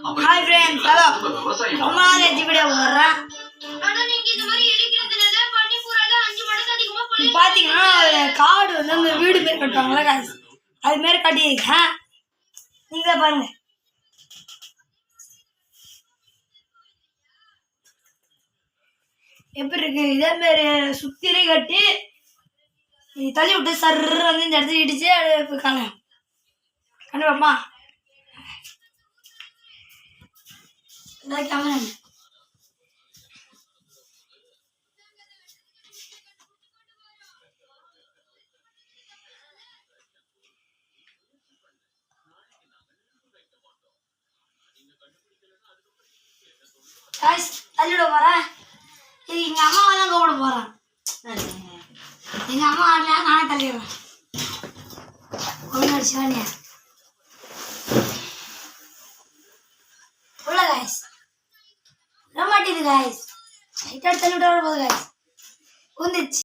Hi friends, hello. ரொம்ப நாள் கழிச்சு வீடியோ போடுறேன். பாத்தீங்கன்னா காடு வந்து அந்த வீடு மாரி கட்டுவாங்களா காசு அது மாரி கட்டியிருக்கேன். நீங்களே பாருங்க. எப்படி இருக்கு இதே மாரி சுத்திலே கட்டி தள்ளி விட்டு சர்ற வந்து இந்த இடத்துல இடிச்சு அது காலம் கண்டுபாப்பா கேமரா தள்ளிவிட போறேன். இது எங்க அம்மாவை தான் கூப்பிட போறேன். எங்க அம்மா ஆடல நானே தள்ளிடுறேன். ஒன்று சிவானியா உள்ள காய்ஸ் விட மாட்டேது காய்ஸ் லைட்டாக தள்ளி விட போகுது காய்ஸ் வந்துச்சு.